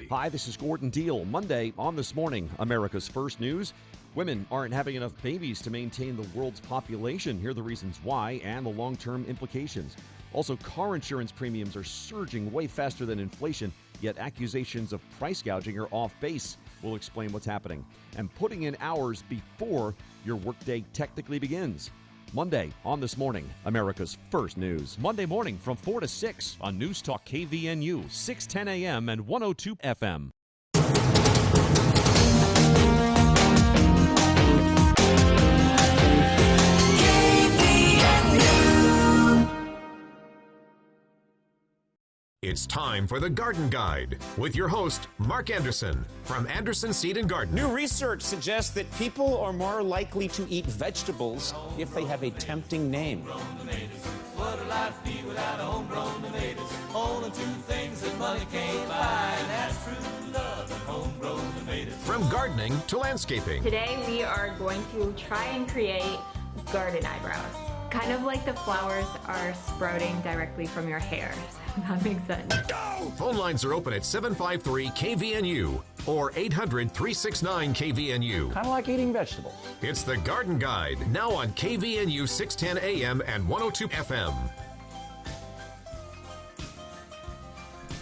Hi, this is Gordon Deal. Monday on This Morning, America's First News. Women aren't having enough babies to maintain the world's population. Here are the reasons why and the long-term implications. Also, car insurance premiums are surging way faster than inflation, yet accusations of price gouging are off base. We'll explain what's happening. And putting in hours before your workday technically begins. Monday on This Morning, America's First News. Monday morning from 4 to 6 on News Talk KVNU, 610 a.m. and 102 FM. It's time for the Garden Guide with your host, Mark Anderson from Anderson Seed and Garden. New research suggests that people are more likely to eat vegetables if they have a tempting name. What would life be without homegrown tomatoes? Only two things that money can't buy, and that's true love and homegrown tomatoes. From gardening to landscaping. Today we are going to try and create garden eyebrows. Kind of like the flowers are sprouting directly from your hair. That makes sense. Phone lines are open at 753-KVNU or 800-369-KVNU. Kind of like eating vegetables. It's the Garden Guide, now on KVNU 610 AM and 102 FM.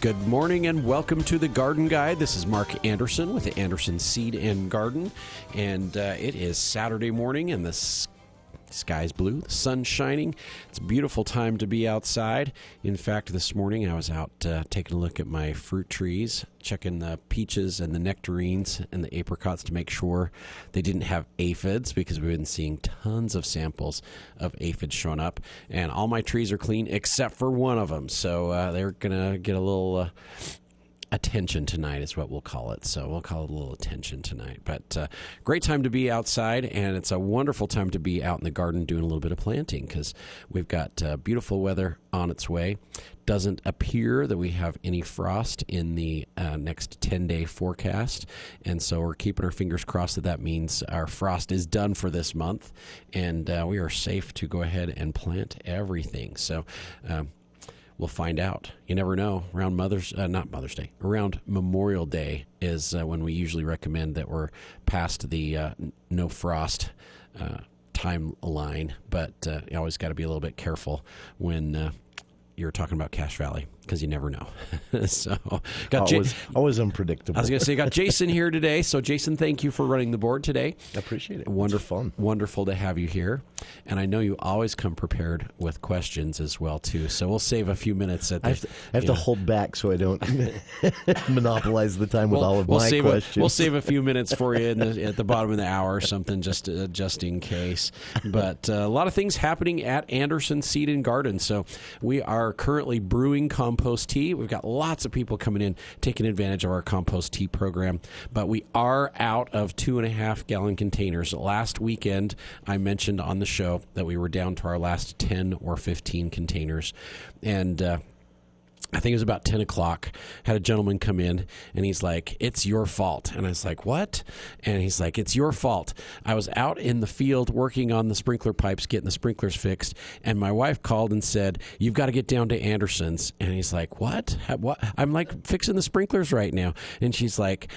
Good morning and welcome to the Garden Guide. This is Mark Anderson with the Anderson Seed and Garden. And it is Saturday morning and the sky's blue, the sun's shining. It's a beautiful time to be outside. In fact, this morning I was out taking a look at my fruit trees, checking the peaches and the nectarines and the apricots to make sure they didn't have aphids, because we've been seeing tons of samples of aphids showing up. And all my trees are clean except for one of them. So they're going to get a little attention tonight is what we'll call it. So we'll call it a little attention tonight. But great time to be outside, and it's a wonderful time to be out in the garden doing a little bit of planting, because we've got beautiful weather on its way. Doesn't appear that we have any frost in the next 10-day forecast, and so we're keeping our fingers crossed that means our frost is done for this month, and we are safe to go ahead and plant everything. So we'll find out. You never know. Around around Memorial Day is when we usually recommend that we're past the no frost timeline. But you always got to be a little bit careful when you're talking about Cache Valley, because you never know. So got always unpredictable. I was going to say, got Jason here today. So Jason, thank you for running the board today. I appreciate it. Wonderful, wonderful to have you here. And I know you always come prepared with questions as well too. So we'll save a few minutes at the. I have to hold back so I don't monopolize the time with all of my questions. We'll save a few minutes for you at the bottom of the hour or something, just in case. But a lot of things happening at Anderson Seed and Garden. So we are currently brewing compost tea. We've got lots of people coming in taking advantage of our compost tea program, but we are out of 2.5 gallon containers. Last weekend, I mentioned on the show that we were down to our last 10 or 15 containers, and I think it was about 10 o'clock, had a gentleman come in, and he's like, "It's your fault." And I was like, "What?" And he's like, "It's your fault. I was out in the field working on the sprinkler pipes, getting the sprinklers fixed, and my wife called and said, 'You've got to get down to Anderson's.'" And he's like, "What? What?" I'm like, "Fixing the sprinklers right now." And she's like,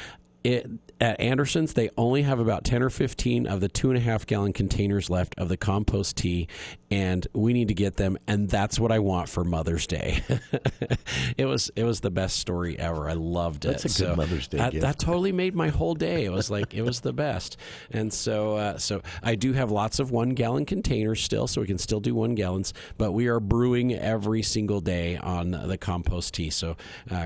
at Anderson's, they only have about 10 or 15 of the 2.5 gallon containers left of the compost tea, and we need to get them, and that's what I want for Mother's Day. It was the best story ever. I loved it. That's a good Mother's Day gift. That totally made my whole day. It was like, it was the best. And so I do have lots of 1 gallon containers still, so we can still do 1 gallons, but we are brewing every single day on the compost tea. So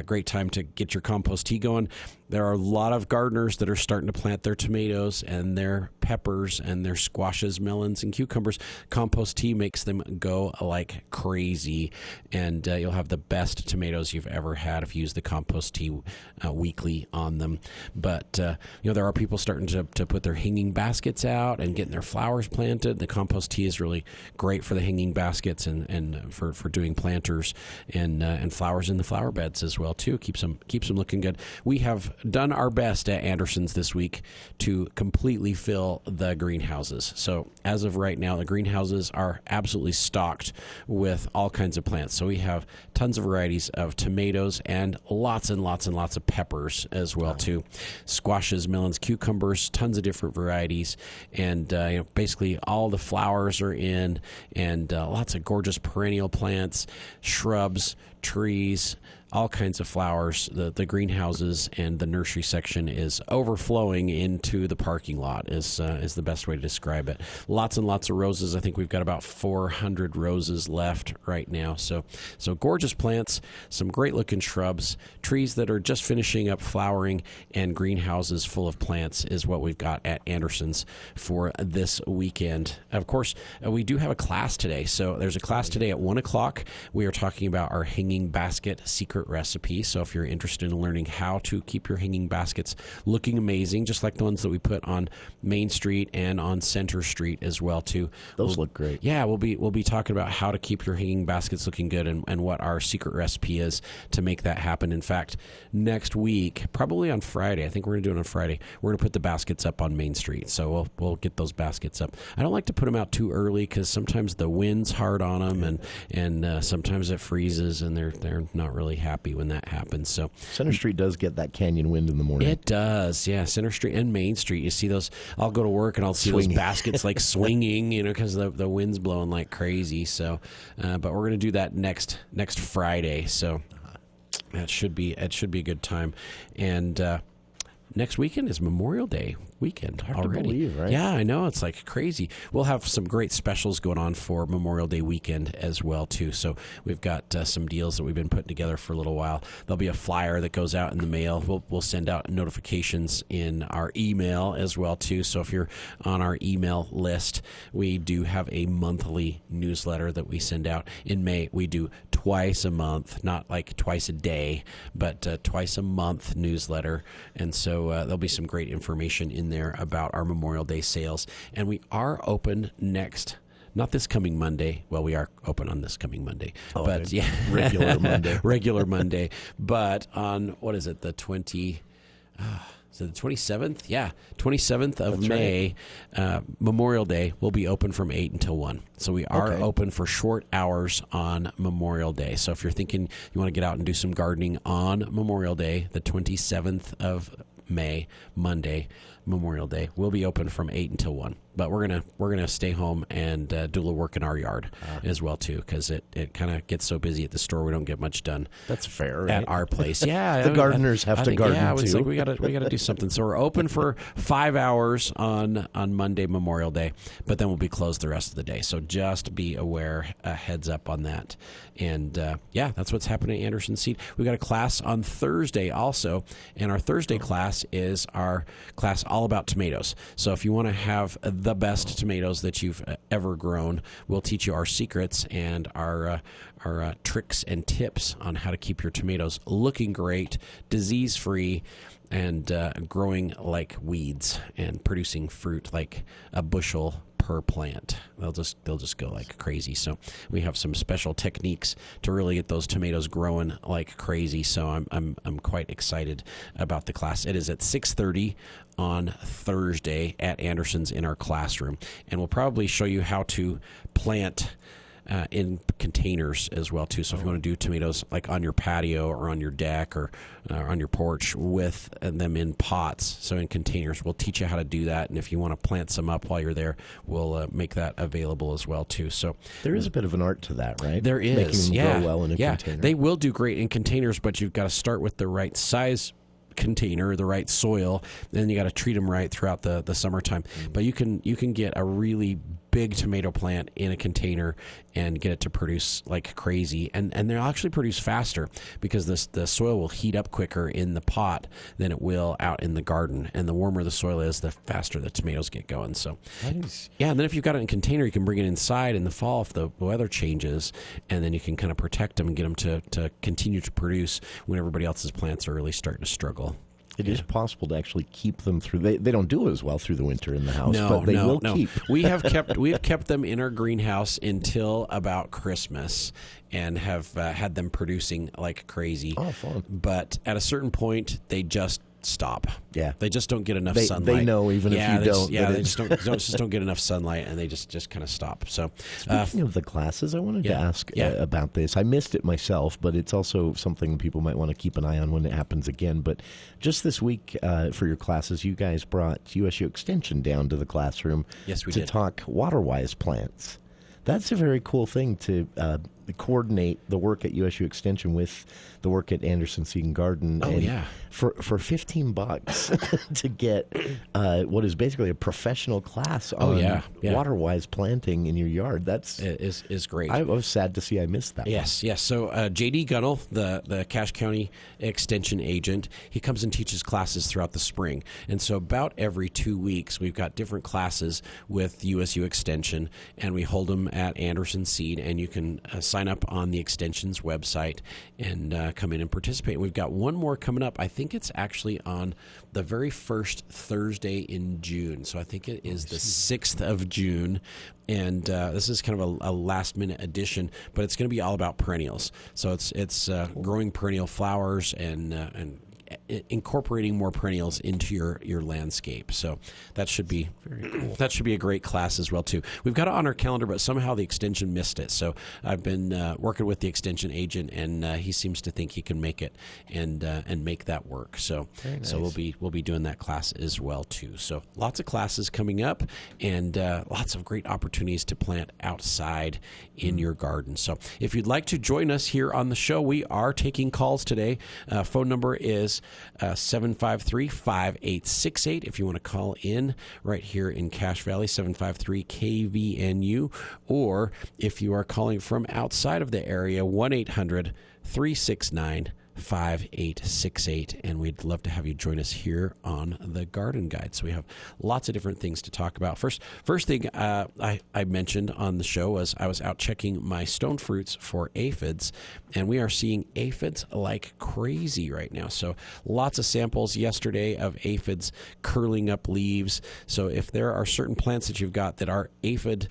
great time to get your compost tea going. There are a lot of gardeners that are starting to plant their tomatoes and their peppers and their squashes, melons, and cucumbers. Compost tea makes them go like crazy, and you'll have the best tomatoes you've ever had if you use the compost tea weekly on them. But there are people starting to put their hanging baskets out and getting their flowers planted. The compost tea is really great for the hanging baskets and for doing planters and flowers in the flower beds as well too. Keeps them looking good. We have done our best at Anderson's this week to completely fill the greenhouses. So as of right now, the greenhouses are absolutely stocked with all kinds of plants. So we have tons of varieties of tomatoes and lots of peppers as well too. Squashes, melons, cucumbers, tons of different varieties, and basically all the flowers are in, and lots of gorgeous perennial plants, shrubs, trees, all kinds of flowers. The greenhouses and the nursery section is overflowing into the parking lot is the best way to describe it. Lots and lots of roses. I think we've got about 400 roses left right now. So gorgeous plants, some great looking shrubs, trees that are just finishing up flowering, and greenhouses full of plants is what we've got at Anderson's for this weekend. Of course, we do have a class today. So there's a class today at 1 o'clock. We are talking about our hanging basket secret recipe. So if you're interested in learning how to keep your hanging baskets looking amazing, just like the ones that we put on Main Street and on Center Street as well too. Those look great. Yeah, we'll be talking about how to keep your hanging baskets looking good, and what our secret recipe is to make that happen. In fact, next week, probably on Friday, I think we're going to do it on Friday, we're going to put the baskets up on Main Street. So we'll get those baskets up. I don't like to put them out too early because sometimes the wind's hard on them, and sometimes it freezes, and they're not really happy when that happens. So Center Street does get that canyon wind in the morning. It does, yeah. Center Street and Main Street, you see those. I'll go to work and I'll see those baskets like swinging, because the wind's blowing like crazy. So, but we're going to do that next Friday. So it should be a good time. And next weekend is Memorial Day weekend already. To believe, right? Yeah, I know. It's like crazy. We'll have some great specials going on for Memorial Day weekend as well, too. So we've got some deals that we've been putting together for a little while. There'll be a flyer that goes out in the mail. We'll send out notifications in our email as well, too. So if you're on our email list, we do have a monthly newsletter that we send out. In May, we do twice a month, not like twice a day, but twice a month newsletter. And so there'll be some great information in there about our Memorial Day sales. And we are open not this coming Monday. Well, we are open on this coming Monday. But yeah, regular Monday. Regular Monday. But on, what is it, the 27th? Yeah, 27th of May, right. Memorial Day will be open from 8 until 1. So we are open for short hours on Memorial Day. So if you're thinking you want to get out and do some gardening on Memorial Day, the 27th of May, Monday, Memorial Day, we'll be open from 8 until 1. But we're gonna stay home and do a little work in our yard as well too, because it kind of gets so busy at the store we don't get much done. That's fair, right? At our place. Yeah, the gardeners have to garden too. It's like we gotta do something. So we're open for 5 hours on Monday, Memorial Day, but then we'll be closed the rest of the day. So just be aware, heads up on that. And that's what's happening at Anderson Seed. We got a class on Thursday also, and our Thursday class is our class all about tomatoes. So if you want to have the best tomatoes that you've ever grown, we'll teach you our secrets and our tricks and tips on how to keep your tomatoes looking great, disease-free, and growing like weeds and producing fruit like a bushel per plant. They'll just go like crazy. So we have some special techniques to really get those tomatoes growing like crazy. So I'm quite excited about the class. It is at 6:30 on Thursday at Anderson's in our classroom, and we'll probably show you how to plant in containers as well too. So if you want to do tomatoes like on your patio or on your deck or on your porch with them in pots, so in containers, we'll teach you how to do that. And if you want to plant some up while you're there, we'll make that available as well too. So there is a bit of an art to that, right? There is. Making them grow well in a container. They will do great in containers, but you've got to start with the right size container, the right soil, then you got to treat them right throughout the summertime. But you can get a really big tomato plant in a container and get it to produce like crazy, and they'll actually produce faster because the soil will heat up quicker in the pot than it will out in the garden, and the warmer the soil is, the faster the tomatoes get going. So nice. Yeah, and then if you've got it in a container, you can bring it inside in the fall if the weather changes, and then you can kind of protect them and get them to continue to produce when everybody else's plants are really starting to struggle. It is possible to actually keep them through. They don't do as well through the winter in the house, no, but they will no. keep. We have kept them in our greenhouse until about Christmas, and have had them producing like crazy. Oh, fun! But at a certain point, they just stop. Yeah. They just don't get enough They sunlight. know even if you don't. They just don't get enough sunlight, and they just kind of stop. So, speaking of the classes, I wanted to ask about this. I missed it myself, but it's also something people might want to keep an eye on when it happens again. But just this week for your classes, you guys brought USU Extension down to the classroom to talk water-wise plants. That's a very cool thing to coordinate the work at USU Extension with the work at Anderson Seed and Garden. Oh, and for $15 to get what is basically a professional class on water-wise planting in your yard. That's is great. I was sad to see I missed that. Yes. So J.D. Gunnell, the Cache County Extension agent, he comes and teaches classes throughout the spring. And so about every 2 weeks, we've got different classes with USU Extension, and we hold them at Anderson Seed, and you can sign up on the Extension's website and come in and participate. We've got one more coming up. I think it's actually on the very first Thursday in June. So I think it is the 6th of June. And this is kind of a last-minute addition, but it's going to be all about perennials. So it's growing perennial flowers and incorporating more perennials into your landscape. So that should be very cool. That should be a great class as well too. We've got it on our calendar, but somehow the Extension missed it. So I've been working with the Extension agent, and he seems to think he can make it and make that work. So nice. So we'll be doing that class as well too. So lots of classes coming up, and lots of great opportunities to plant outside in your garden. So if you'd like to join us here on the show, we are taking calls today. Phone number is 753-5868 if you want to call in right here in Cache Valley, 753-KVNU, or if you are calling from outside of the area, 1-800-369-5868, and we'd love to have you join us here on the Garden Guide. So we have lots of different things to talk about. First thing I mentioned on the show was I was out checking my stone fruits for aphids, and we are seeing aphids like crazy right now. So lots of samples yesterday of aphids curling up leaves. So if there are certain plants that you've got that are aphid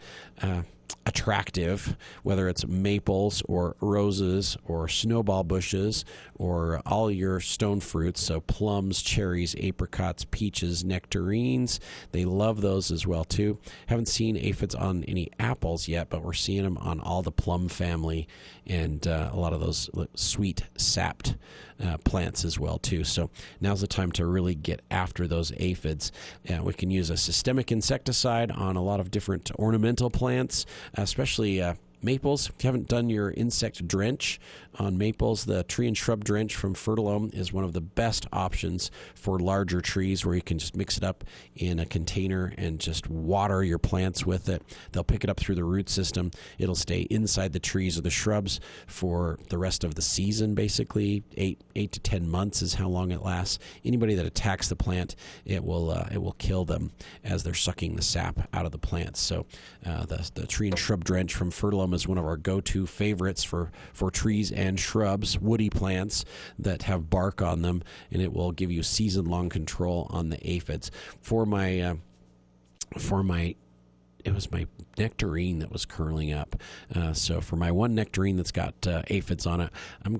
attractive, whether it's maples or roses or snowball bushes or all your stone fruits, so plums, cherries, apricots, peaches, nectarines, they love those as well too. Haven't seen aphids on any apples yet, but we're seeing them on all the plum family and a lot of those sweet sapped plants as well too. So now's the time to really get after those aphids. We can use a systemic insecticide on a lot of different ornamental plants, especially maples. If you haven't done your insect drench on maples, the tree and shrub drench from Fertilome is one of the best options for larger trees, where you can just mix it up in a container and just water your plants with it. They'll pick it up through the root system. It'll stay inside the trees or the shrubs for the rest of the season, basically. 8 to 10 months is how long it lasts. Anybody that attacks the plant, it will kill them as they're sucking the sap out of the plants. So the tree and shrub drench from Fertilome is one of our go-to favorites for trees and shrubs, woody plants that have bark on them, and it will give you season-long control on the aphids. It was my nectarine that was curling up. So for my one nectarine that's got aphids on it, I've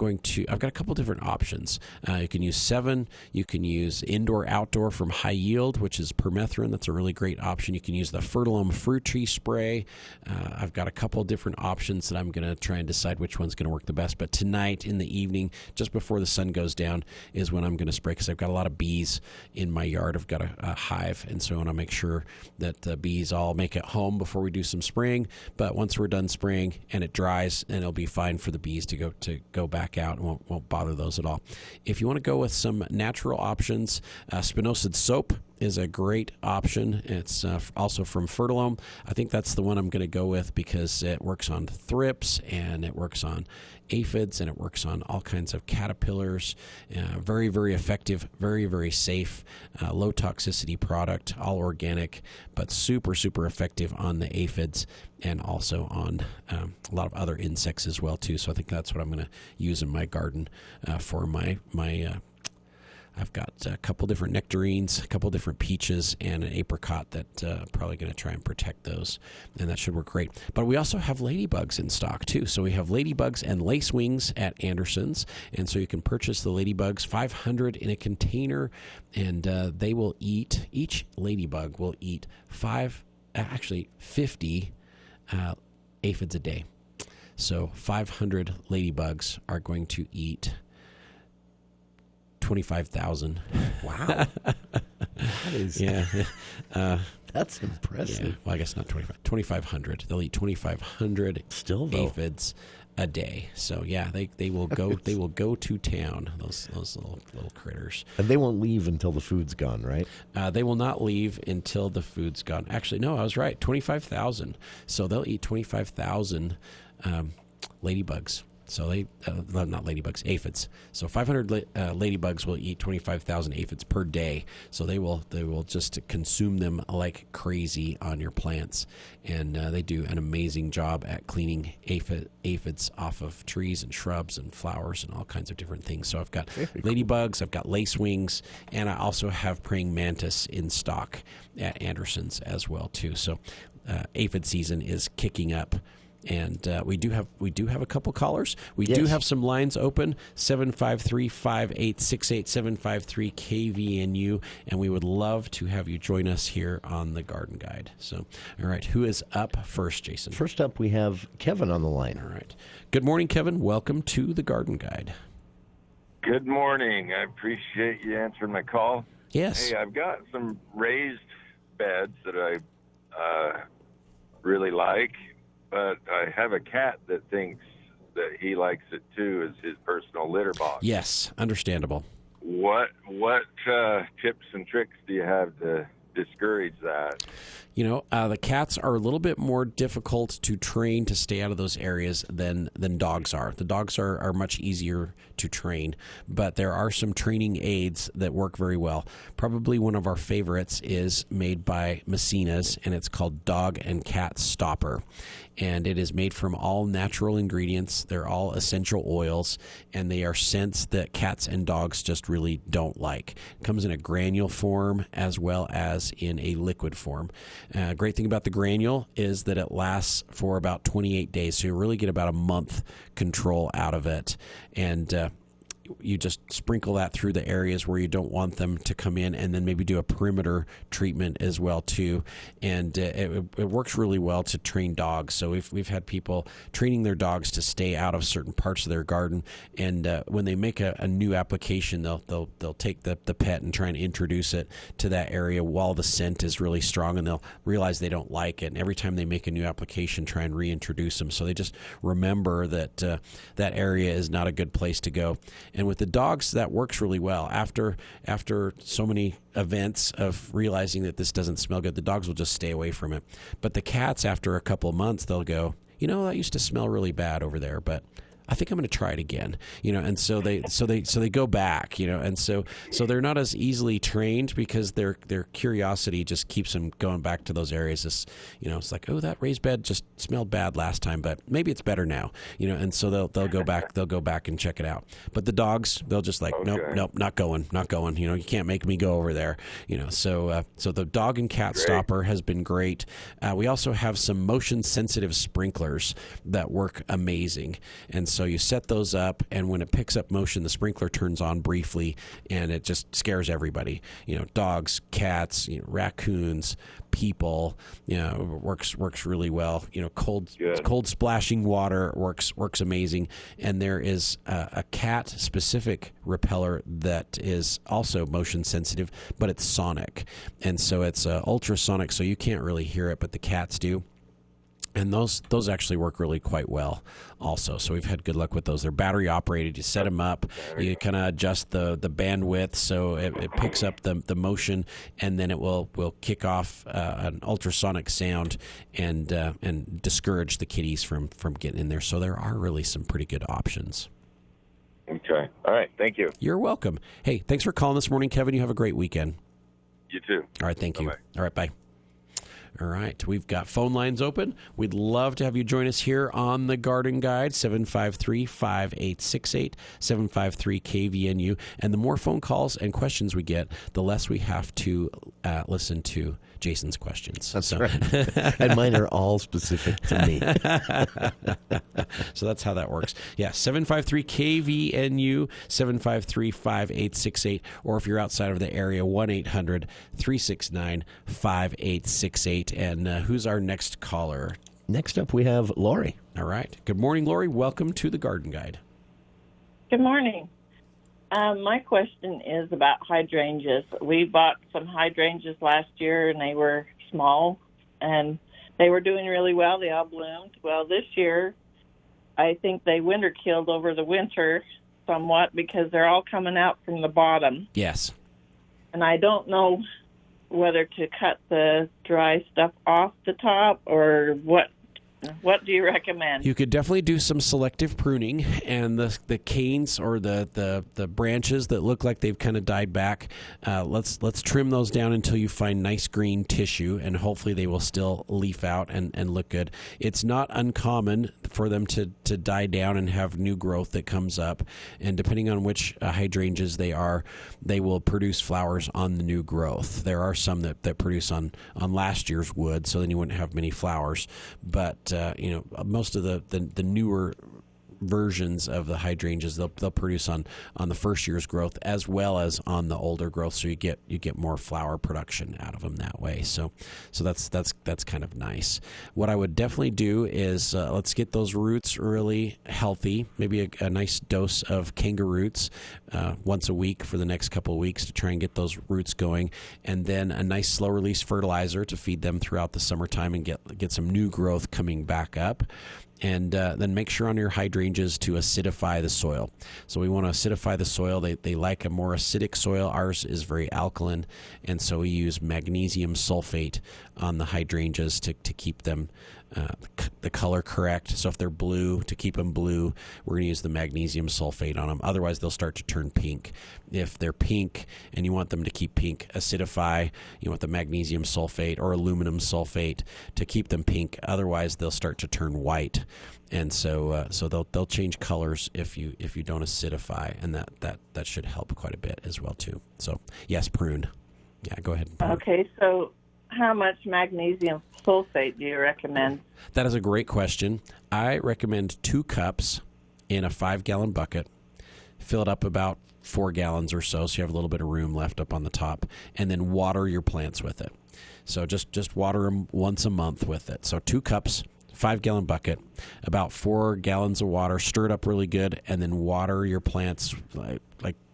got a couple different options. You can use 7. You can use indoor-outdoor from High Yield, which is permethrin. That's a really great option. You can use the Fertilome fruit tree spray. I've got a couple different options that I'm going to try and decide which one's going to work the best. But tonight in the evening, just before the sun goes down, is when I'm going to spray, because I've got a lot of bees in my yard. I've got a hive, and so I want to make sure that the bees all make it home before we do some spraying. But once we're done spraying and it dries, and it'll be fine for the bees to go back out, and won't bother those at all. If you want to go with some natural options, spinosad soap is a great option. It's also from Fertilome. I think that's the one I'm going to go with, because it works on thrips, and it works on aphids, and it works on all kinds of caterpillars. Very, very effective, very, very safe, low toxicity product, all organic, but super, super effective on the aphids and also on a lot of other insects as well too. So I think that's what I'm going to use in my garden for my I've got a couple different nectarines, a couple different peaches, and an apricot that probably going to try and protect those, and that should work great. But we also have ladybugs in stock too. So we have ladybugs and lacewings at Anderson's, and so you can purchase the ladybugs, 500 in a container, and they will eat. Each ladybug will eat 50 aphids a day. So 500 ladybugs are going to eat 25,000. Wow. That is, that's impressive. Yeah, well, I guess not 25. 2,500. They'll eat 2,500 still though aphids a day. So yeah, they will go they will go to town. Those little critters. And they won't leave until the food's gone, right? They will not leave until the food's gone. Actually, no, I was right. 25,000. So they'll eat 25,000 ladybugs. So they, not ladybugs, aphids. So 500 ladybugs will eat 25,000 aphids per day. So they will just consume them like crazy on your plants, and they do an amazing job at cleaning aphids off of trees and shrubs and flowers and all kinds of different things. So I've got ladybugs, I've got lacewings, and I also have praying mantis in stock at Anderson's as well too. So aphid season is kicking up. And we do have a couple callers. We do have some lines open, 753-5868, 753-KVNU, and we would love to have you join us here on the Garden Guide. So, all right, who is up first, Jason? First up, we have Kevin on the line. All right. Good morning, Kevin. Welcome to the Garden Guide. Good morning. I appreciate you answering my call. Yes. Hey, I've got some raised beds that I really like. But I have a cat that thinks that he likes it too as his personal litter box. Yes, understandable. What tips and tricks do you have to discourage that? You know, the cats are a little bit more difficult to train to stay out of those areas than dogs are. The dogs are much easier to train, but there are some training aids that work very well. Probably one of our favorites is made by Messina's, and it's called Dog and Cat Stopper. And it is made from all natural ingredients. They're all essential oils, and they are scents that cats and dogs just really don't like. It comes in a granule form as well as in a liquid form. Great thing about the granule is that it lasts for about 28 days, so you really get about a month control out of it. And you just sprinkle that through the areas where you don't want them to come in, and then maybe do a perimeter treatment as well too. And it works really well to train dogs. So we've had people training their dogs to stay out of certain parts of their garden, and when they make a new application, they'll take the pet and try and introduce it to that area while the scent is really strong, and they'll realize they don't like it. And every time they make a new application, try and reintroduce them. So they just remember that that area is not a good place to go. And with the dogs, that works really well. After so many events of realizing that this doesn't smell good, the dogs will just stay away from it. But the cats, after a couple of months, they'll go, you know, that used to smell really bad over there, but I think I'm going to try it again, you know, and so they go back, you know, and so they're not as easily trained because their curiosity just keeps them going back to those areas. It's like, oh, that raised bed just smelled bad last time, but maybe it's better now, you know, and so they'll go back and check it out. But the dogs, they'll just like, nope, not going, you know, you can't make me go over there, you know. So the Dog and Cat Stopper has been great. We also have some motion sensitive sprinklers that work amazing, and so you set those up, and when it picks up motion, the sprinkler turns on briefly, and it just scares everybody. You know, dogs, cats, you know, raccoons, people. You know, works really well. You know, cold splashing water works amazing. And there is a cat specific repeller that is also motion sensitive, but it's sonic, and so it's ultrasonic, so you can't really hear it, but the cats do. And those actually work really quite well also. So we've had good luck with those. They're battery operated. You set them up. You kind of adjust the bandwidth so it picks up the motion, and then it will kick off an ultrasonic sound and discourage the kitties from getting in there. So there are really some pretty good options. Okay. All right. Thank you. You're welcome. Hey, thanks for calling this morning, Kevin. You have a great weekend. You too. All right. Thank you. Bye-bye. All right. Bye. All right. We've got phone lines open. We'd love to have you join us here on the Garden Guide, 753-5868, 753-KVNU. And the more phone calls and questions we get, the less we have to listen to Jason's questions. That's right. And mine are all specific to me. So that's how that works. Yeah, 753-KVNU, 753-5868, or if you're outside of the area, 1-800-369-5868. And who's our next caller? Next up, we have Lori. All right. Good morning, Lori. Welcome to the Garden Guide. Good morning. My question is about hydrangeas. We bought some hydrangeas last year, and they were small, and they were doing really well. They all bloomed. Well, this year, I think they winter killed over the winter somewhat because they're all coming out from the bottom. Yes. And I don't know whether to cut the dry stuff off the top or what. What do you recommend? You could definitely do some selective pruning, and the canes or the branches that look like they've kind of died back, let's trim those down until you find nice green tissue, and hopefully they will still leaf out and look good. It's not uncommon for them to die down and have new growth that comes up, and depending on which hydrangeas they are, they will produce flowers on the new growth. There are some that produce on last year's wood, so then you wouldn't have many flowers, but most of the newer versions of the hydrangeas they'll produce on the first year's growth as well as on the older growth, so you get more flower production out of them that way. So that's kind of nice. What I would definitely do is let's get those roots really healthy. Maybe a nice dose of kangaroos once a week for the next couple of weeks to try and get those roots going, and then a nice slow release fertilizer to feed them throughout the summertime and get some new growth coming back up. And then make sure on your hydrangeas to acidify the soil. So we want to acidify the soil. They like a more acidic soil. Ours is very alkaline, and so we use magnesium sulfate on the hydrangeas to keep them the color correct. So if they're blue, to keep them blue, we're going to use the magnesium sulfate on them. Otherwise, they'll start to turn pink. If they're pink and you want them to keep pink, acidify. You want the magnesium sulfate or aluminum sulfate to keep them pink. Otherwise, they'll start to turn white. And so they'll change colors if you don't acidify, and that should help quite a bit as well too. So yes, prune. Yeah, go ahead. And prune. Okay, so how much magnesium sulfate do you recommend? That is a great question. I recommend 2 cups in a 5-gallon bucket. Fill it up about 4 gallons or so you have a little bit of room left up on the top, and then water your plants with it. So just water them once a month with it. So 2 cups, 5-gallon bucket, about 4 gallons of water, stir it up really good, and then water your plants like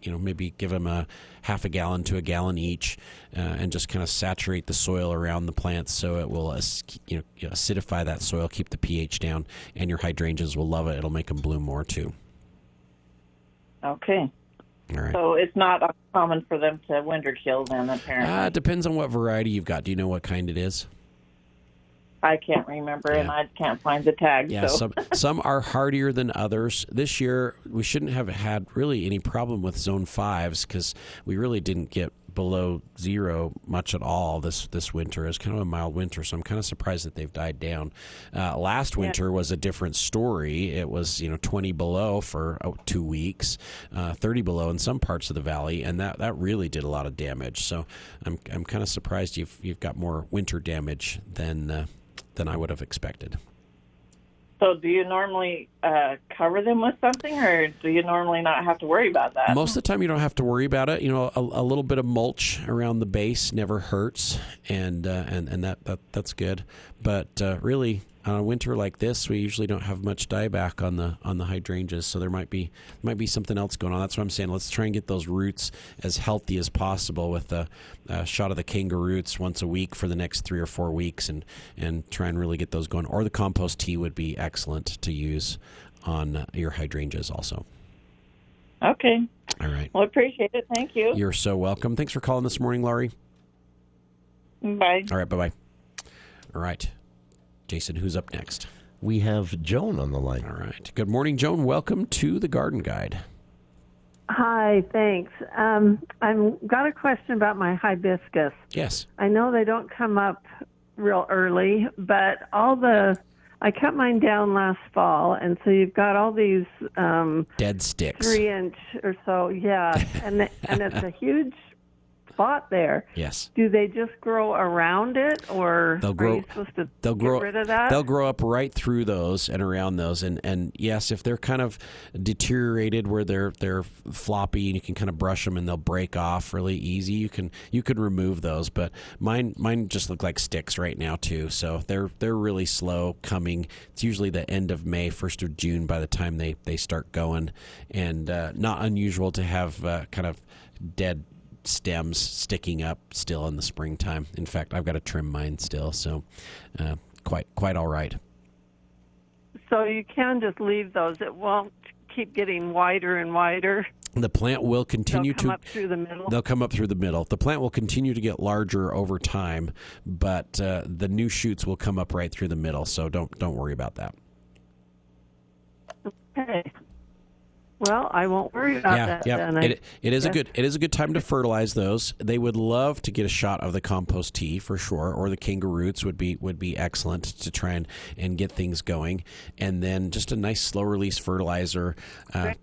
maybe give them a half a gallon to a gallon each, and just kind of saturate the soil around the plants so it will acidify that soil, keep the pH down, and your hydrangeas will love it. It'll make them bloom more too. Okay. All right. So it's not uncommon for them to winter kill then, apparently. It depends on what variety you've got. Do you know what kind it is? I can't remember, and I can't find the tag. Yeah, so. some are hardier than others. This year, we shouldn't have had really any problem with zone 5s because we really didn't get below 0 much at all this winter. It was kind of a mild winter, so I'm kind of surprised that they've died down. Last winter was a different story. It was 20 below for 2 weeks, 30 below in some parts of the valley, and that really did a lot of damage. So I'm kind of surprised you've got more winter damage than I would have expected. So do you normally cover them with something, or do you normally not have to worry about that? Most of the time you don't have to worry about it. A little bit of mulch around the base never hurts, and that's good. But really, on a winter like this, we usually don't have much dieback on the hydrangeas, so there might be something else going on. That's what I'm saying. Let's try and get those roots as healthy as possible with a shot of the kangaroos once a week for the next 3 or 4 weeks, and try and really get those going. Or the compost tea would be excellent to use on your hydrangeas also. Okay. All right. Well, appreciate it. Thank you. You're so welcome. Thanks for calling this morning, Laurie. Bye. All right. Bye-bye. All right. Jason, who's up next? We have Joan on the line. All right. Good morning, Joan. Welcome to the Garden Guide. Hi, thanks. I've got a question about my hibiscus. Yes. I know they don't come up real early, but I cut mine down last fall, and so you've got all these dead sticks, 3-inch or so, yeah, and it's a huge spot there. Yes. Do they just grow around it, or are you supposed to get rid of that? They'll grow up right through those and around those, and yes, if they're kind of deteriorated where they're floppy and you can kind of brush them and they'll break off really easy, you can remove those. But mine just look like sticks right now too, so they're really slow coming. It's usually the end of May, 1st of June by the time they start going, and not unusual to have kind of dead stems sticking up still in the springtime. In fact, I've got to trim mine still, so quite all right. So you can just leave those. It won't keep getting wider and wider. The plant will continue They'll come up through the middle. They'll come up through the middle. The plant will continue to get larger over time, but the new shoots will come up right through the middle, so don't worry about that. Okay. Well, I won't worry about that. Yeah, then. it is a good time to fertilize those. They would love to get a shot of the compost tea for sure, or the kangaroo roots would be excellent to try and get things going. And then just a nice slow release fertilizer.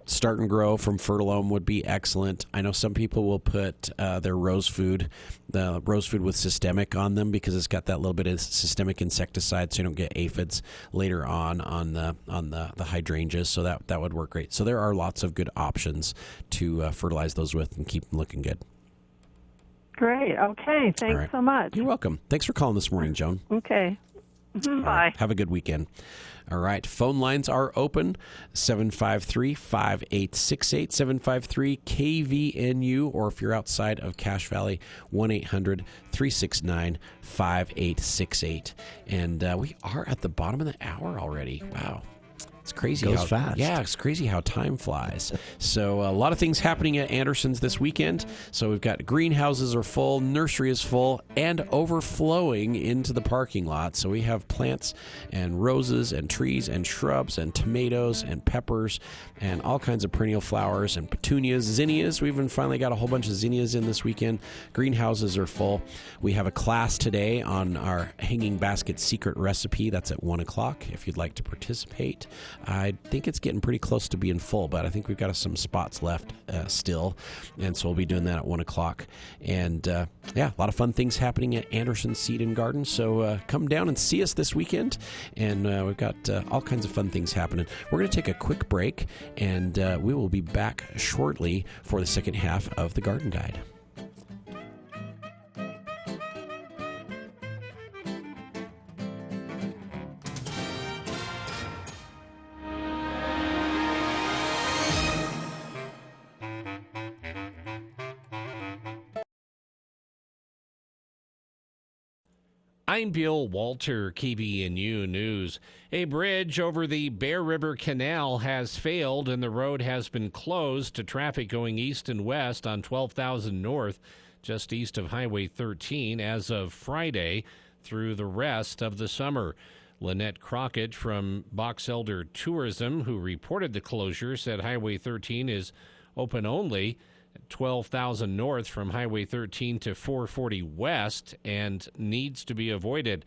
Start and grow from Fertilome would be excellent. I know some people will put their rose food with systemic on them because it's got that little bit of systemic insecticide, so you don't get aphids later on the hydrangeas. So that would work great. So there are lots of good options to fertilize those with and keep them looking good. Great. Okay. Thanks so much. You're welcome. Thanks for calling this morning, Joan. Okay. Bye. Right. Have a good weekend. All right. Phone lines are open. 753-5868, 753-KVNU, or if you're outside of Cache Valley, 1-800-369-5868. And we are at the bottom of the hour already. Wow. It's crazy. Goes fast. Yeah, it's crazy how time flies. So a lot of things happening at Anderson's this weekend. So we've got greenhouses are full, nursery is full, and overflowing into the parking lot. So we have plants and roses and trees and shrubs and tomatoes and peppers and all kinds of perennial flowers and petunias, zinnias. We even finally got a whole bunch of zinnias in this weekend. Greenhouses are full. We have a class today on our hanging basket secret recipe. That's at 1 o'clock if you'd like to participate. I think it's getting pretty close to being full, but I think we've got some spots left still, and so we'll be doing that at 1 o'clock. And a lot of fun things happening at Anderson Seed and Garden, so come down and see us this weekend, and we've got all kinds of fun things happening. We're going to take a quick break, and we will be back shortly for the second half of the Garden Guide. I'm Bill Walter, KBNU News. A bridge over the Bear River Canal has failed and the road has been closed to traffic going east and west on 12,000 North, just east of Highway 13, as of Friday through the rest of the summer. Lynette Crockett from Box Elder Tourism, who reported the closure, said Highway 13 is open only 12,000 north from Highway 13 to 440 west and needs to be avoided.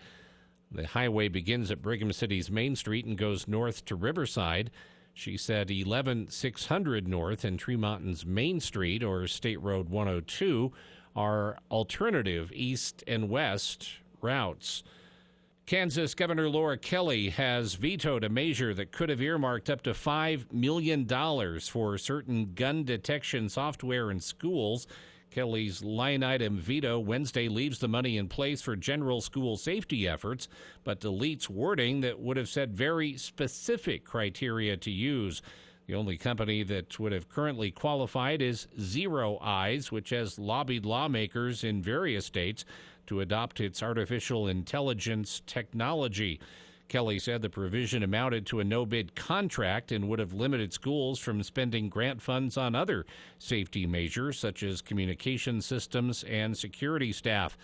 The highway begins at Brigham City's Main Street and goes north to Riverside. She said 11600 North and Tremonton's Main Street, or State Road 102, are alternative east and west routes. Kansas Governor Laura Kelly has vetoed a measure that could have earmarked up to $5 million for certain gun detection software in schools. Kelly's line item veto Wednesday leaves the money in place for general school safety efforts, but deletes wording that would have said very specific criteria to use. The only company that would have currently qualified is Zero Eyes, which has lobbied lawmakers in various states to adopt its artificial intelligence technology. Kelly said the provision amounted to a no-bid contract and would have limited schools from spending grant funds on other safety measures, such as communication systems and security staff.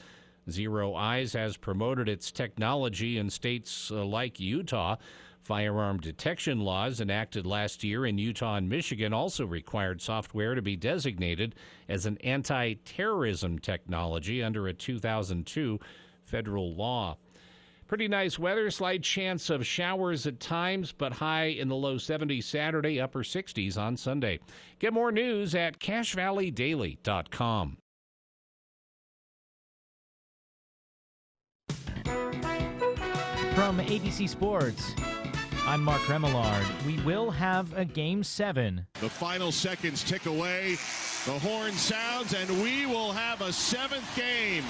Zero Eyes has promoted its technology in states like Utah. Firearm detection laws enacted last year in Utah and Michigan also required software to be designated as an anti-terrorism technology under a 2002 federal law. Pretty nice weather, slight chance of showers at times, but high in the low 70s Saturday, upper 60s on Sunday. Get more news at CashValleyDaily.com. From ABC Sports, I'm Mark Remillard. We will have a Game 7. The final seconds tick away. The horn sounds, and we will have a 7th game.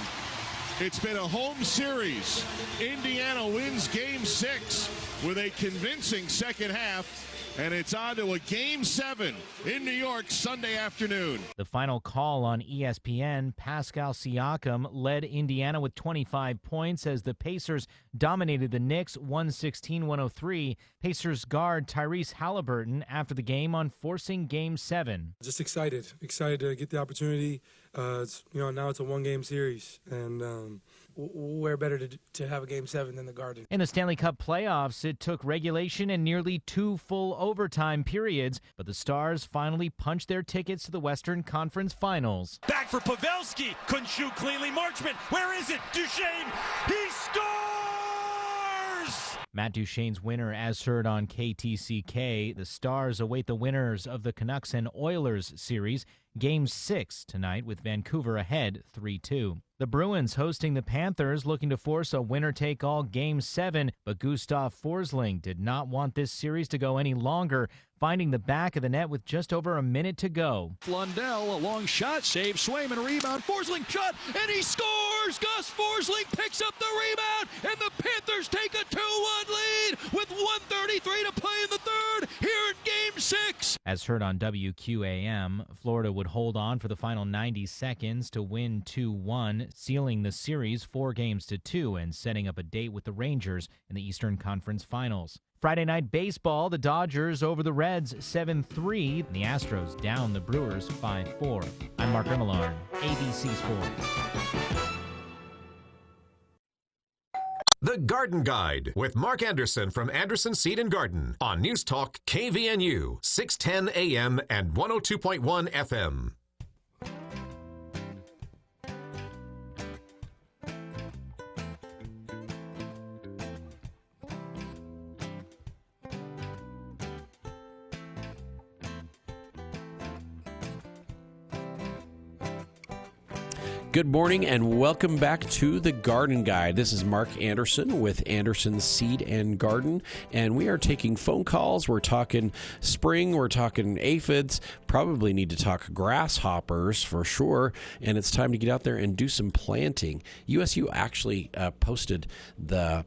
It's been a home series. Indiana wins Game 6 with a convincing second half, and it's on to a Game 7 in New York Sunday afternoon. The final call on ESPN, Pascal Siakam led Indiana with 25 points as the Pacers dominated the Knicks 116-103. Pacers guard Tyrese Halliburton after the game on forcing Game 7. Just excited to get the opportunity. Now it's a one-game series, and where better to have a Game 7 than the Garden. In the Stanley Cup playoffs, it took regulation and nearly 2 full overtime periods, but the Stars finally punched their tickets to the Western Conference Finals. Back for Pavelski, couldn't shoot cleanly. Marchment, where is it? Duchesne, he scores! Matt Duchene's winner, as heard on KTCK. The Stars await the winners of the Canucks and Oilers series. Game 6 tonight with Vancouver ahead 3-2. The Bruins hosting the Panthers, looking to force a winner-take-all Game 7, but Gustav Forsling did not want this series to go any longer, finding the back of the net with just over a minute to go. Lundell, a long shot, save, Swayman, rebound, Forsling shot, and he scores! Gus Forsling picks up the rebound, and the Panthers take a 2-1 lead with 1:33 to play in the third here in Game 6. As heard on WQAM, Florida would hold on for the final 90 seconds to win 2-1, sealing the series 4-2 and setting up a date with the Rangers in the Eastern Conference Finals. Friday night baseball, the Dodgers over the Reds 7-3, and the Astros down the Brewers 5-4. I'm Mark Remillard, ABC Sports. The Garden Guide with Mark Anderson from Anderson Seed and Garden on News Talk KVNU, 610 AM and 102.1 FM. Good morning and welcome back to the Garden Guide. This is Mark Anderson with Anderson Seed and Garden, and we are taking phone calls. We're talking spring, we're talking aphids, probably need to talk grasshoppers for sure, and it's time to get out there and do some planting. USU actually posted the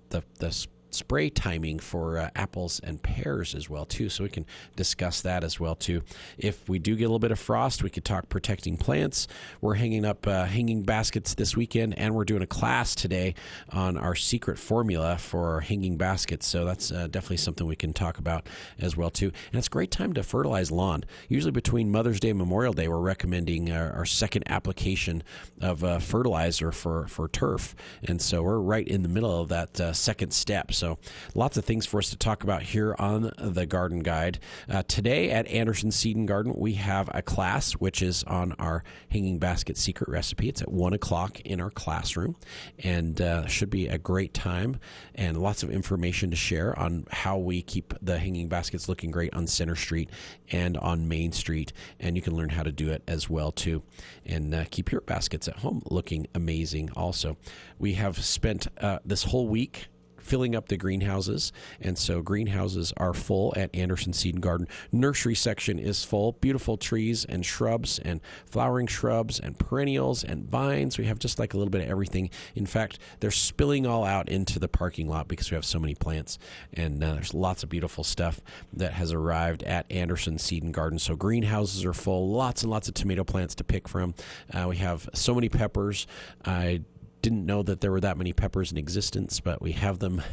spray timing for apples and pears as well too, so we can discuss that as well too. If we do get a little bit of frost, we could talk protecting plants. We're hanging up hanging baskets this weekend, and we're doing a class today on our secret formula for hanging baskets, so that's definitely something we can talk about as well too. And it's a great time to fertilize lawn. Usually between Mother's Day and Memorial Day, we're recommending our second application of fertilizer for turf, and so we're right in the middle of that second step. So lots of things for us to talk about here on the Garden Guide. Today at Anderson Seed and Garden, we have a class which is on our hanging basket secret recipe. It's at 1 o'clock in our classroom, and should be a great time and lots of information to share on how we keep the hanging baskets looking great on Center Street and on Main Street, and you can learn how to do it as well too, and keep your baskets at home looking amazing also. We have spent this whole week filling up the greenhouses, and so greenhouses are full at Anderson Seed and Garden. Nursery section is full. Beautiful trees and shrubs and flowering shrubs and perennials and vines. We have just like a little bit of everything. In fact, they're spilling all out into the parking lot because we have so many plants, and there's lots of beautiful stuff that has arrived at Anderson Seed and Garden. So greenhouses are full. Lots and lots of tomato plants to pick from. We have so many peppers. I didn't know that there were that many peppers in existence, but we have them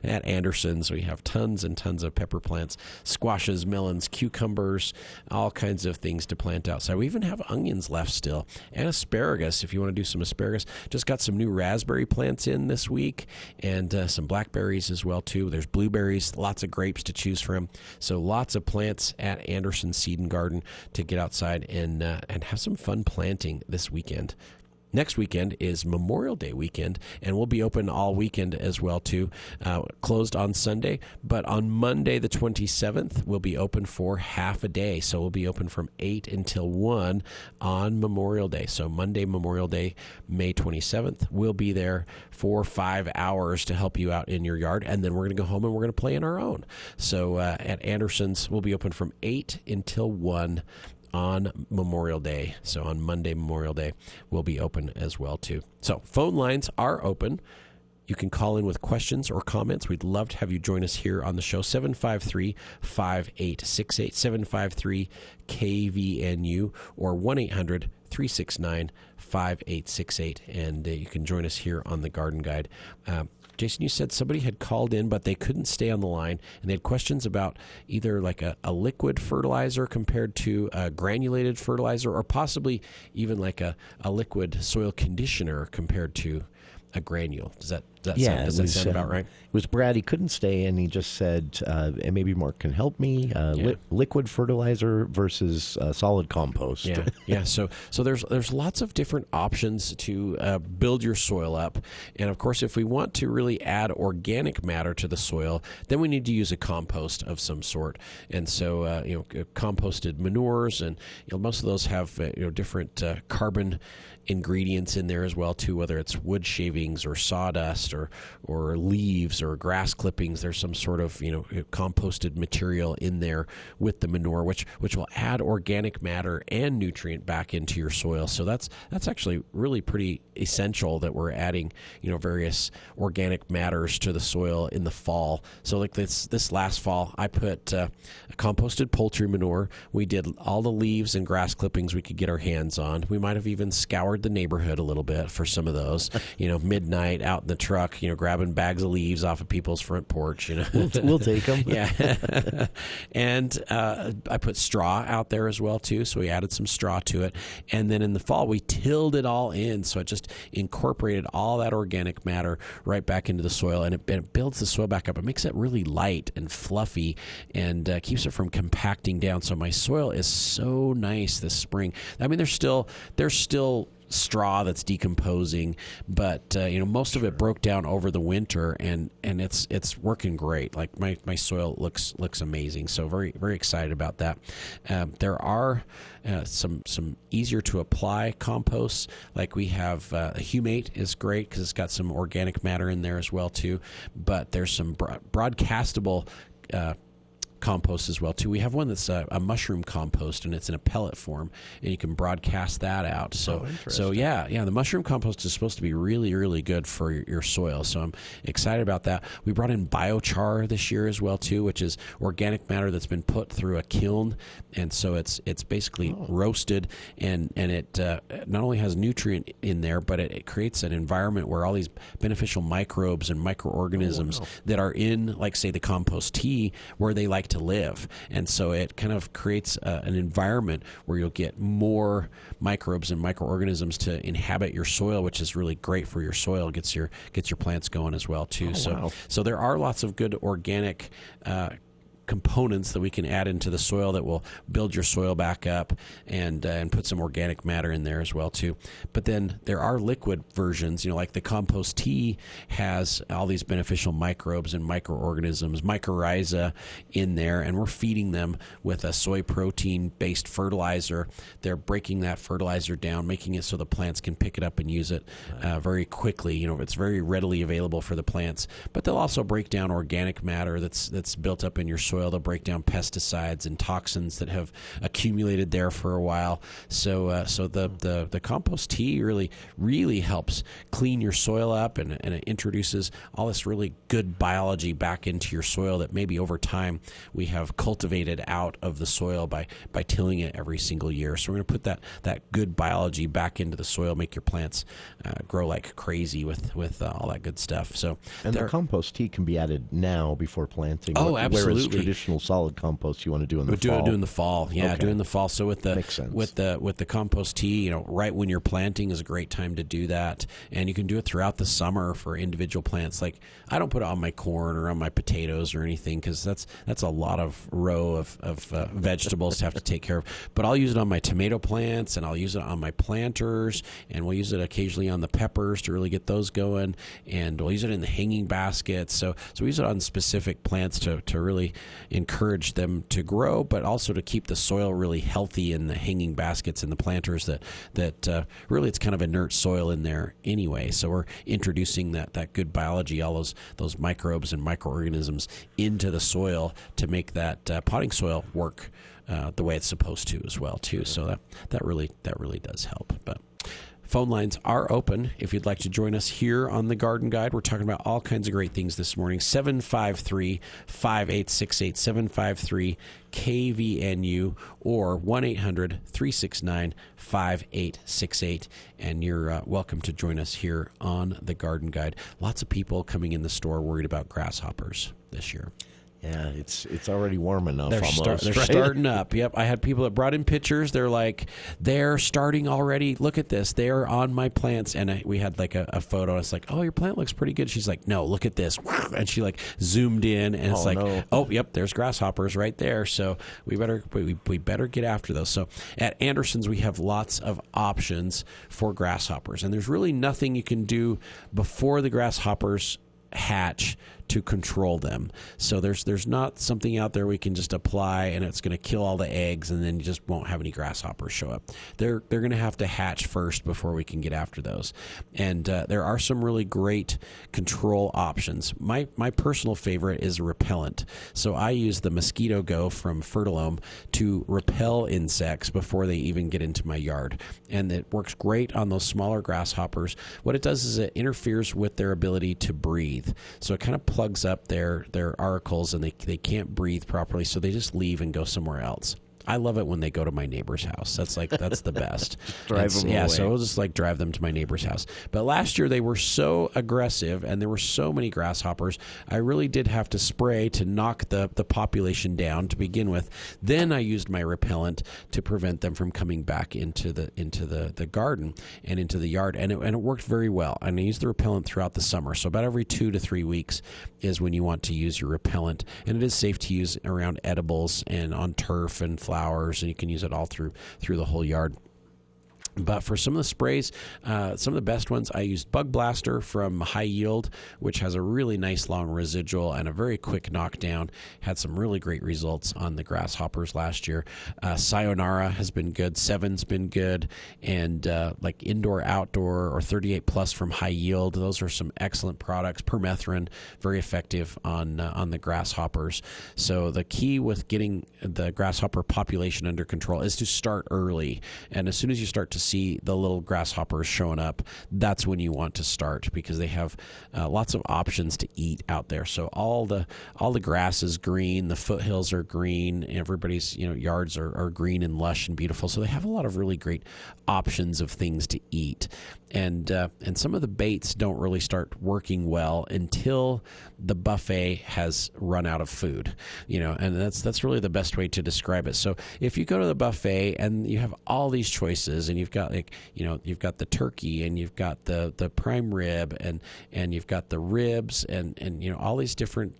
at Anderson's. We have tons and tons of pepper plants, squashes, melons, cucumbers, all kinds of things to plant outside. We even have onions left still, and asparagus if you want to do some asparagus. Just got some new raspberry plants in this week, and some blackberries as well too. There's blueberries, lots of grapes to choose from. So lots of plants at Anderson Seed and Garden to get outside and have some fun planting this weekend. Next weekend is Memorial Day weekend, and we'll be open all weekend as well, too. Closed on Sunday, but on Monday the 27th, we'll be open for half a day. So we'll be open from 8 until 1 on Memorial Day. So Monday, Memorial Day, May 27th, we'll be there for 5 hours to help you out in your yard, and then we're going to go home and we're going to play in our own. So at Anderson's, we'll be open from 8 until 1 on Memorial Day. So on Monday, Memorial Day, we'll be open as well, too. So phone lines are open. You can call in with questions or comments. We'd love to have you join us here on the show. 753-5868, 753-KVNU, or 1-800-369-5868. And you can join us here on the Garden Guide. Jason, you said somebody had called in, but they couldn't stay on the line, and they had questions about either like a liquid fertilizer compared to a granulated fertilizer, or possibly even like a liquid soil conditioner compared to a granule. Does that sound about right? It was Brad. He couldn't stay, and he just said, and maybe Mark can help me, liquid fertilizer versus solid compost. Yeah. So there's lots of different options to build your soil up. And, of course, if we want to really add organic matter to the soil, then we need to use a compost of some sort. And so, composted manures, and most of those have different carbon ingredients in there as well, too, whether it's wood shavings or sawdust or leaves or grass clippings. There's some sort of composted material in there with the manure, which will add organic matter and nutrient back into your soil. So that's actually really pretty essential that we're adding various organic matters to the soil in the fall. So like this last fall, I put composted poultry manure. We did all the leaves and grass clippings we could get our hands on. We might have even scoured the neighborhood a little bit for some of those. Midnight out in the truck, grabbing bags of leaves off of people's front porch. We'll take them. Yeah. And I put straw out there as well, too. So we added some straw to it. And then in the fall, we tilled it all in. So it just incorporated all that organic matter right back into the soil. And it builds the soil back up. It makes it really light and fluffy and keeps it from compacting down. So my soil is so nice this spring. I mean, there's still straw that's decomposing, but most of it broke down over the winter, and it's working great. Like my soil looks amazing. So very, very excited about that. There are some easier to apply composts. Like we have Humate is great because it's got some organic matter in there as well too. But there's some broadcastable compost as well too. We have one that's a mushroom compost, and it's in a pellet form, and you can broadcast that out. So the mushroom compost is supposed to be really, really good for your soil. So I'm excited about that. We brought in biochar this year as well too, which is organic matter that's been put through a kiln, and so it's basically roasted, and it not only has nutrient in there, but it creates an environment where all these beneficial microbes and microorganisms that are in, like say the compost tea, where they like to live. And so it kind of creates an environment where you'll get more microbes and microorganisms to inhabit your soil, which is really great for your soil. Gets your plants going as well too. So there are lots of good organic components that we can add into the soil that will build your soil back up and put some organic matter in there as well too. But then there are liquid versions, like the compost tea has all these beneficial microbes and microorganisms, mycorrhiza in there, and we're feeding them with a soy protein based fertilizer. They're breaking that fertilizer down, making it so the plants can pick it up and use it very quickly. It's very readily available for the plants, but they'll also break down organic matter that's built up in your soil. They'll break down pesticides and toxins that have accumulated there for a while. So the compost tea really, really helps clean your soil up, and it introduces all this really good biology back into your soil that maybe over time we have cultivated out of the soil by tilling it every single year. So we're going to put that good biology back into the soil, make your plants grow like crazy with all that good stuff. So the compost tea can be added now before planting. Oh, absolutely. traditional solid compost you want to do in the fall. Do in the fall, yeah, Okay. do in the fall. So with the Makes sense. with the compost tea, right when you're planting is a great time to do that, and you can do it throughout the summer for individual plants. Like I don't put it on my corn or on my potatoes or anything because that's a lot of row of vegetables to have to take care of. But I'll use it on my tomato plants, and I'll use it on my planters, and we'll use it occasionally on the peppers to really get those going, and we'll use it in the hanging baskets. So we use it on specific plants to really encourage them to grow, but also to keep the soil really healthy in the hanging baskets and the planters that really it's kind of inert soil in there anyway. So we're introducing that good biology, all those microbes and microorganisms into the soil to make that potting soil work the way it's supposed to as well too. So that really does help. But phone lines are open if you'd like to join us here on the Garden Guide. We're talking about all kinds of great things this morning. 753-5868, 753-KVNU, or 1-800-369-5868. And you're welcome to join us here on the Garden Guide. Lots of people coming in the store worried about grasshoppers this year. Yeah, it's already warm enough. They're starting up. Yep, I had people that brought in pictures. They're like, they're starting already. Look at this. They are on my plants. And we had like a photo. It's like, oh, your plant looks pretty good. She's like, no, look at this. And she like zoomed in, and it's oh, yep, there's grasshoppers right there. So we better get after those. So at Anderson's, we have lots of options for grasshoppers, and there's really nothing you can do before the grasshoppers hatch to control them. So there's not something out there we can just apply and it's going to kill all the eggs and then you just won't have any grasshoppers show up. They're going to have to hatch first before we can get after those. And there are some really great control options. My personal favorite is repellent. So I use the Mosquito Go from Fertilome to repel insects before they even get into my yard. And it works great on those smaller grasshoppers. What it does is it interferes with their ability to breathe. So it kind of plugs up their auricles and they can't breathe properly, so they just leave and go somewhere else. I love it when they go to my neighbor's house. That's the best. Drive them away. So we'll just like drive them to my neighbor's house. But last year they were so aggressive and there were so many grasshoppers, I really did have to spray to knock the population down to begin with. Then I used my repellent to prevent them from coming back into the garden and into the yard, and it worked very well. And I used the repellent throughout the summer. So about every 2 to 3 weeks is when you want to use your repellent, and it is safe to use around edibles and on turf and flowers, and you can use it all through the whole yard. But for some of the sprays, some of the best ones, I used Bug Blaster from High Yield, which has a really nice long residual and a very quick knockdown. Had some really great results on the grasshoppers last year. Sayonara has been good. Seven's been good. And like Indoor Outdoor or 38 Plus from High Yield, those are some excellent products. Permethrin, very effective on the grasshoppers. So the key with getting the grasshopper population under control is to start early. And as soon as you start to see the little grasshoppers showing up, that's when you want to start, because they have lots of options to eat out there. So all the grass is green, the foothills are green, everybody's yards are green and lush and beautiful. So they have a lot of really great options of things to eat. And some of the baits don't really start working well until the buffet has run out of food, and that's really the best way to describe it. So if you go to the buffet and you have all these choices, and you've got you've got the turkey, and you've got the prime rib, and you've got the ribs, and all these different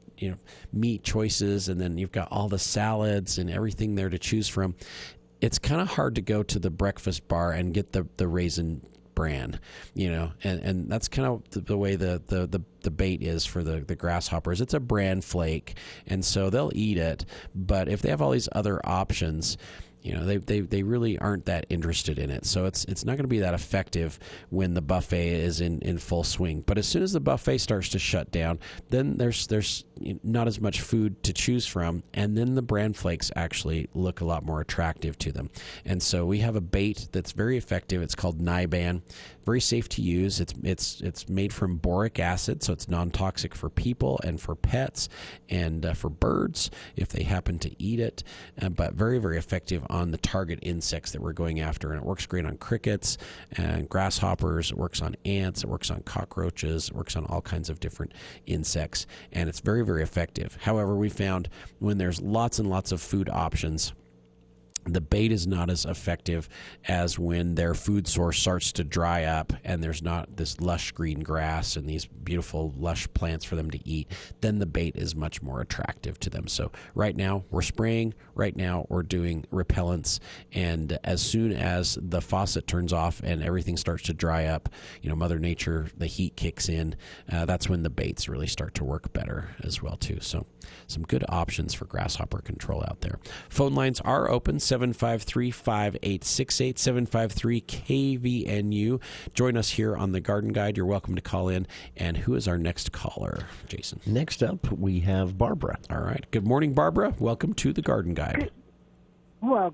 meat choices, and then you've got all the salads and everything there to choose from. It's kind of hard to go to the breakfast bar and get the raisin bran, and that's kind of the way the bait is for the grasshoppers. It's a bran flake, and so they'll eat it. But if they have all these other options, they really aren't that interested in it. So it's not going to be that effective when the buffet is in full swing. But as soon as the buffet starts to shut down, then there's not as much food to choose from, and then the bran flakes actually look a lot more attractive to them. And so we have a bait that's very effective. It's called Nyban. Very safe to use. It's made from boric acid, so it's non-toxic for people and for pets and for birds if they happen to eat it, but very, very effective on the target insects that we're going after. And it works great on crickets and grasshoppers. It works on ants. It works on cockroaches. It works on all kinds of different insects. And it's very, very effective. However, we found when there's lots and lots of food options, the bait is not as effective as when their food source starts to dry up and there's not this lush green grass and these beautiful lush plants for them to eat. Then the bait is much more attractive to them. So right now we're spraying, right now we're doing repellents, and as soon as the faucet turns off and everything starts to dry up, Mother Nature, the heat kicks in, that's when the baits really start to work better as well too. So some good options for grasshopper control out there. Phone lines are open, 753-5868, 753-KVNU. Join us here on the Garden Guide. You're welcome to call in. And who is our next caller, Jason? Next up, we have Barbara. All right. Good morning, Barbara. Welcome to the Garden Guide.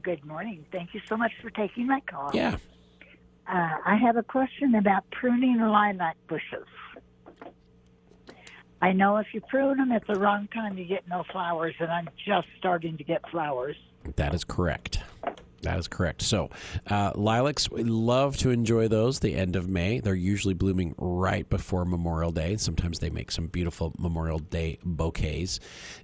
Good morning. Thank you so much for taking my call. Yeah. I have a question about pruning lilac bushes. I know if you prune them at the wrong time, you get no flowers, and I'm just starting to get flowers. That is correct. So lilacs, we love to enjoy those the end of May. They're usually blooming right before Memorial Day. Sometimes they make some beautiful Memorial Day bouquets.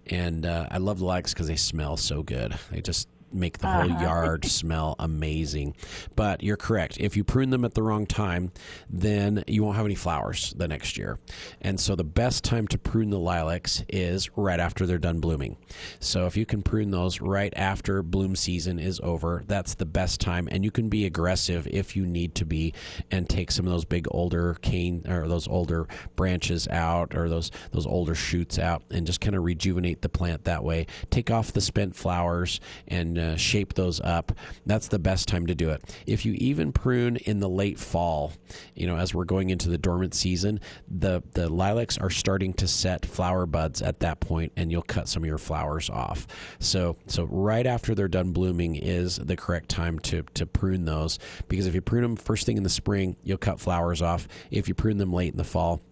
And I love lilacs because they smell so good. They just make the whole yard smell amazing. But you're correct. If you prune them at the wrong time, then you won't have any flowers the next year. And so the best time to prune the lilacs is right after they're done blooming. So if you can prune those right after bloom season is over, that's the best time. And you can be aggressive if you need to be and take some of those big older cane or those older branches out or those older shoots out and just kind of rejuvenate the plant that way. Take off the spent flowers and shape those up. That's the best time to do it. If you even prune in the late fall, as we're going into the dormant season, the lilacs are starting to set flower buds at that point, and you'll cut some of your flowers off. So right after they're done blooming is the correct time to prune those, because if you prune them first thing in the spring, you'll cut flowers off. If you prune them late in the fall,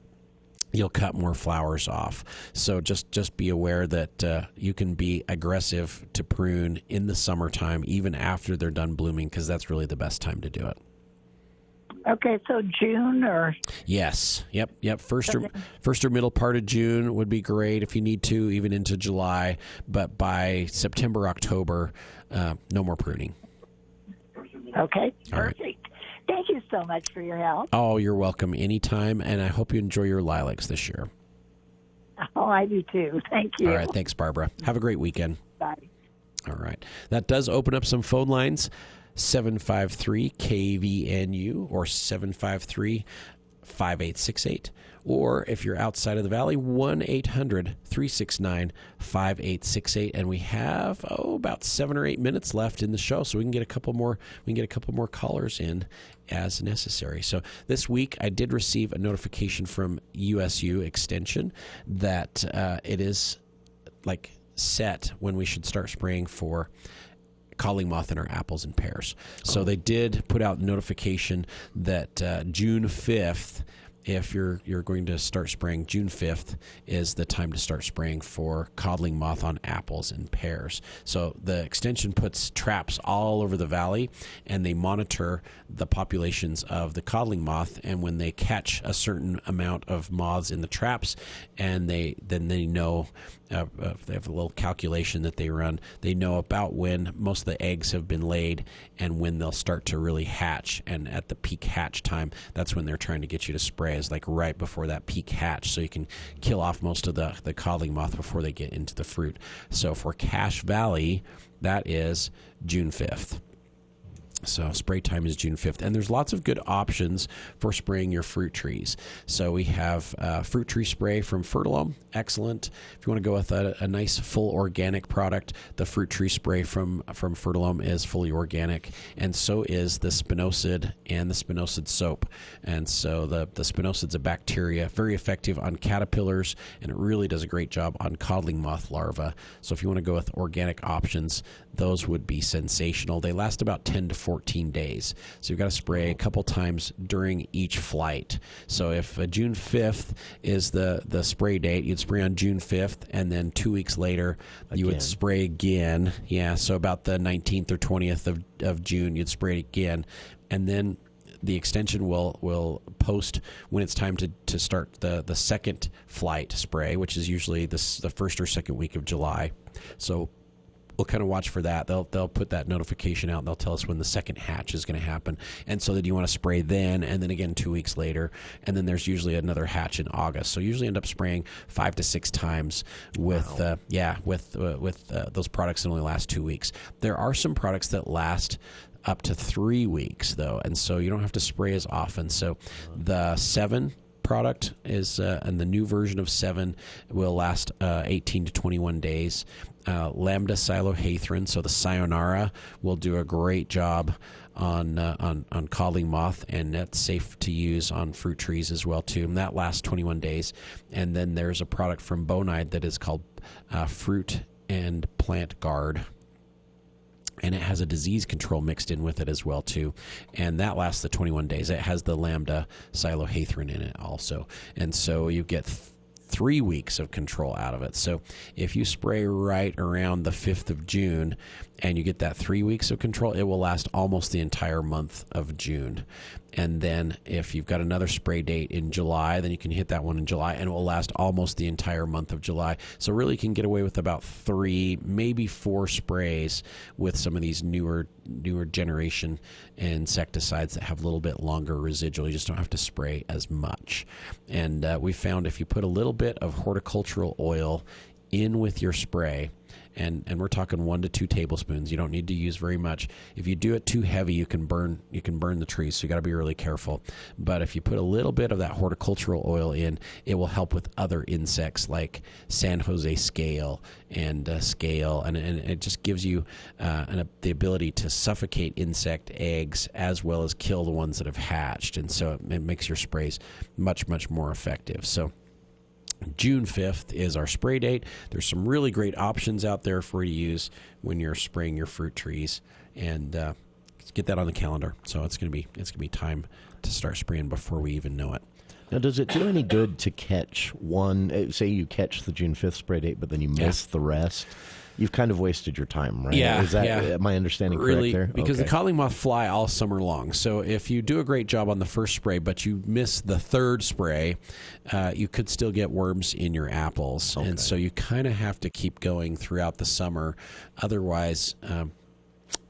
you'll cut more flowers off. So just be aware that you can be aggressive to prune in the summertime, even after they're done blooming, because that's really the best time to do it. Okay, so June or? Yes. Yep. First or middle part of June would be great if you need to, even into July. But by September, October, no more pruning. Okay, perfect. Right. Thank you so much for your help. Oh, you're welcome anytime, and I hope you enjoy your lilacs this year. Oh, I do too. Thank you. All right, thanks, Barbara. Have a great weekend. Bye. All right. That does open up some phone lines, 753-KVNU or 753-5868. Or if you're outside of the valley, 1-800-369-5868. And we have about 7 or 8 minutes left in the show, so we can get a couple more callers in as necessary. So this week I did receive a notification from USU Extension that it is set when we should start spraying for codling moth in our apples and pears. So they did put out notification that June 5th, if you're going to start spraying, June 5th is the time to start spraying for codling moth on apples and pears. So the extension puts traps all over the valley, and they monitor the populations of the codling moth. And when they catch a certain amount of moths in the traps, and they know, they have a little calculation that they run. They know about when most of the eggs have been laid and when they'll start to really hatch. And at the peak hatch time, that's when they're trying to get you to spray, is like right before that peak hatch, so you can kill off most of the codling moth before they get into the fruit. So for Cache Valley, that is June 5th. So spray time is June 5th. And there's lots of good options for spraying your fruit trees. So we have fruit tree spray from Fertilome. Excellent. If you want to go with a nice full organic product, the fruit tree spray from Fertilome is fully organic. And so is the spinosad and the spinosad soap. And so the spinosad's a bacteria, very effective on caterpillars, and it really does a great job on codling moth larvae. So if you want to go with organic options, those would be sensational. They last about 10 to 14 days. So you've got to spray a couple times during each flight. So if June 5th is the spray date, you'd spray on June 5th, and then 2 weeks later, you would spray again. Yeah, so about the 19th or 20th of June, you'd spray it again. And then the extension will post when it's time to start the second flight spray, which is usually the first or second week of July. So we'll kind of watch for that. They'll put that notification out, and they'll tell us when the second hatch is going to happen. And so that you want to spray then, and then again 2 weeks later, and then there's usually another hatch in August. So usually end up spraying 5 to 6 times with those products that only last 2 weeks. There are some products that last up to 3 weeks though, and so you don't have to spray as often. So the 7 product is, and the new version of 7 will last 18 to 21 days. Lambda cylohethrin, so the Sayonara, will do a great job on codling moth, and that's safe to use on fruit trees as well too. And that lasts 21 days. And then there's a product from Bonide that is called Fruit and Plant Guard, and it has a disease control mixed in with it as well too, and that lasts the 21 days. It has the Lambda cylohethrin in it also, and so you get 3 weeks of control out of it. So if you spray right around the 5th of June and you get that 3 weeks of control, it will last almost the entire month of June. And then if you've got another spray date in July, then you can hit that one in July, and it will last almost the entire month of July. So really you can get away with about 3, maybe 4 sprays with some of these newer generation insecticides that have a little bit longer residual. You just don't have to spray as much. And we found if you put a little bit of horticultural oil in with your spray, and we're talking 1 to 2 tablespoons. You don't need to use very much. If you do it too heavy, you can burn the trees, so you got to be really careful. But if you put a little bit of that horticultural oil in, it will help with other insects like San Jose scale and it just gives you the ability to suffocate insect eggs as well as kill the ones that have hatched, and so it makes your sprays much, much more effective. So June 5th is our spray date. There's some really great options out there for you to use when you're spraying your fruit trees, and get that on the calendar. So it's gonna be time to start spraying before we even know it. Now, does it do any good to catch one? Say you catch the June 5th spray date, but then you miss the rest. You've kind of wasted your time, right? Yeah. Is that my understanding really, correct there? Because the codling moth fly all summer long. So if you do a great job on the first spray, but you miss the third spray, you could still get worms in your apples. Okay. And so you kind of have to keep going throughout the summer. Otherwise,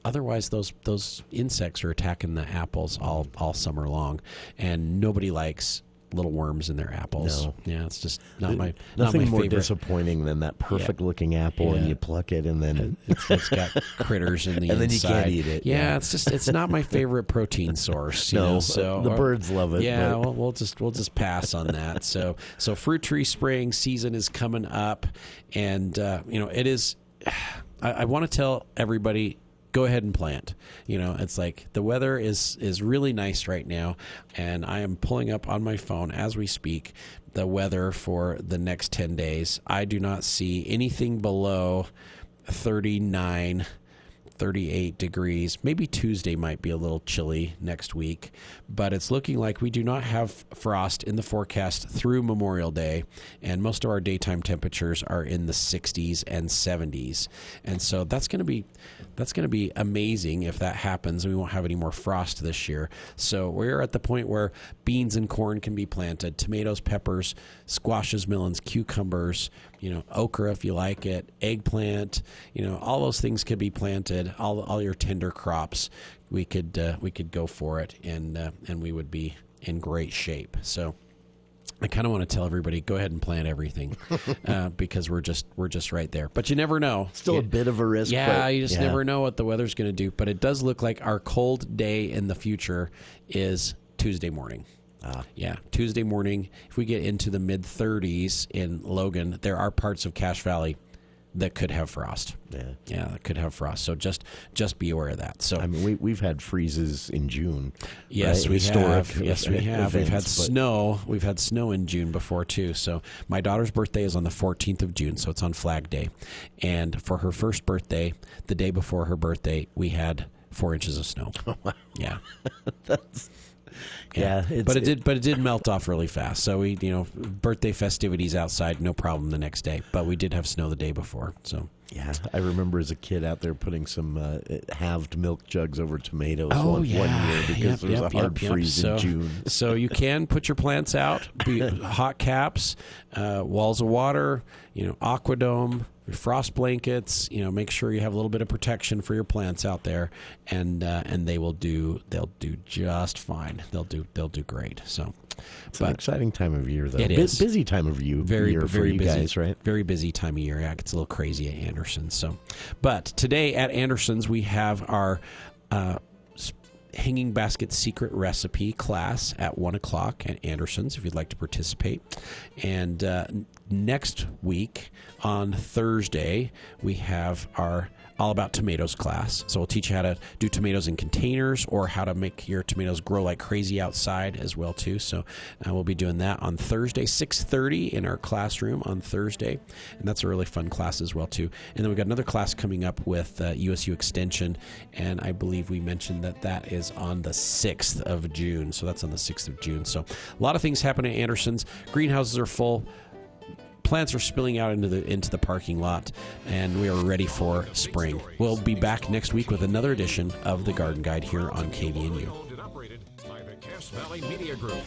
those insects are attacking the apples all summer long, and nobody likes little worms in their apples. No. Yeah, it's just not my more favorite. Disappointing than that perfect looking apple, and you pluck it, and then it's got critters in the and inside. then you can't eat it. Yeah, it's not my favorite protein source. You know, so the birds love it. Yeah, well, we'll just pass on that. So fruit tree spraying season is coming up, and it is. I want to tell everybody, go ahead and plant. It's like the weather is really nice right now, and I am pulling up on my phone as we speak the weather for the next 10 days. I do not see anything below 39, 38 degrees. Maybe Tuesday might be a little chilly next week, but it's looking like we do not have frost in the forecast through Memorial Day, and most of our daytime temperatures are in the 60s and 70s. And so that's going to be amazing if that happens. We won't have any more frost this year. So we're at the point where beans and corn can be planted, tomatoes, peppers, squashes, melons, cucumbers, okra if you like it, eggplant, all those things could be planted. All your tender crops, we could go for it, and we would be in great shape. So I kind of want to tell everybody, go ahead and plant everything, because we're just right there. But you never know. Still a bit of a risk. Yeah, you just never know what the weather's going to do. But it does look like our cold day in the future is Tuesday morning. Yeah, Tuesday morning. If we get into the mid-30s in Logan, there are parts of Cache Valley that could have frost. Yeah, that could have frost. So just be aware of that. So we've had freezes in June. Yes, right? we Historic have. Yes, we have. We've had snow. We've had snow in June before too. So my daughter's birthday is on the 14th of June, so it's on Flag Day. And for her first birthday, the day before her birthday, we had 4 inches of snow. Oh, wow. Yeah. Yeah, but it did melt off really fast. So we, birthday festivities outside, no problem the next day. But we did have snow the day before. So Yeah, I remember as a kid out there putting some halved milk jugs over tomatoes one year because there was a hard freeze in June. So you can put your plants out, hot caps, walls of water, aquadome, frost blankets. Make sure you have a little bit of protection for your plants out there, and they'll do just fine. They'll do great. So. It's an exciting time of year, though. It is. Busy time of year for you busy, guys, right? Very busy time of year. Yeah, it gets a little crazy at Anderson's. But today at Anderson's, we have our hanging basket secret recipe class at 1 o'clock at Anderson's if you'd like to participate. And next week on Thursday, we have our All About Tomatoes class. So we'll teach you how to do tomatoes in containers or how to make your tomatoes grow like crazy outside as well, too. So we'll be doing that on Thursday, 6:30 in our classroom on Thursday. And that's a really fun class as well, too. And then we've got another class coming up with USU Extension. And I believe we mentioned that is on the 6th of June. So that's on the 6th of June. So a lot of things happening at Anderson's. Greenhouses are full. Plants are spilling out into the parking lot, and we are ready for spring. We'll be back next week with another edition of the Garden Guide here on KVNU. Operated by the Cass Valley Media Group.